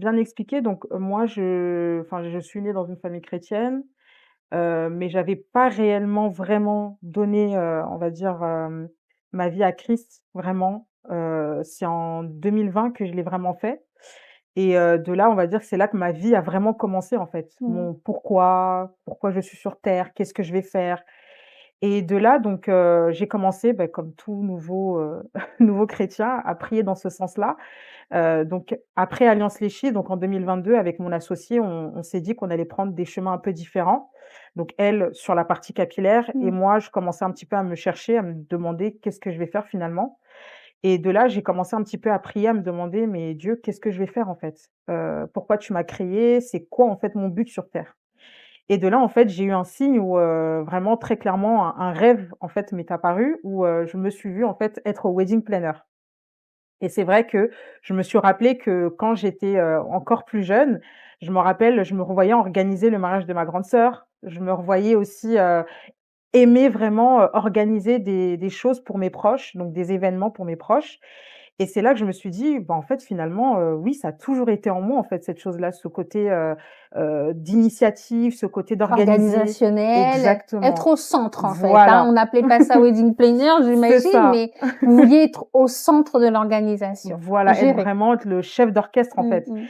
bien expliquer, donc moi je suis née dans une famille chrétienne, mais j'avais pas réellement vraiment donné, on va dire, ma vie à Christ, vraiment. C'est en 2020 que je l'ai vraiment fait et de là, on va dire que c'est là que ma vie a vraiment commencé, en fait. Mmh. Mon pourquoi je suis sur terre, qu'est-ce que je vais faire? Et de là donc j'ai commencé, bah, comme tout nouveau, nouveau chrétien à prier dans ce sens-là. Donc après Alliance Les Chiffres, donc en 2022 avec mon associé, on s'est dit qu'on allait prendre des chemins un peu différents. Donc elle, sur la partie capillaire et Mmh. moi, je commençais un petit peu à me chercher, à me demander: «Qu'est-ce que je vais faire finalement?» Et de là, j'ai commencé un petit peu à prier, à me demander: «Mais Dieu, qu'est-ce que je vais faire en fait? Pourquoi tu m'as créé? C'est quoi en fait mon but sur terre?» Et de là, en fait, j'ai eu un signe où, vraiment très clairement un rêve en fait m'est apparu où, je me suis vue en fait être wedding planner. Et c'est vrai que je me suis rappelé que quand j'étais, encore plus jeune, je me rappelle, je me revoyais organiser le mariage de ma grande sœur. Je me revoyais aussi, aimer vraiment, organiser des choses pour mes proches, donc des événements pour mes proches. Et c'est là que je me suis dit: «Bah, en fait, finalement, oui, ça a toujours été en moi, en fait, cette chose-là, ce côté, d'initiative, ce côté d'organiser». Organisationnel, être Exactement. au centre en fait, hein. On Voilà, n'appelait pas ça wedding planner, c'est j'imagine, ça. mais vous vouliez être au centre de l'organisation, Voilà, être gérer. vraiment le chef d'orchestre, en Mmh fait. mh.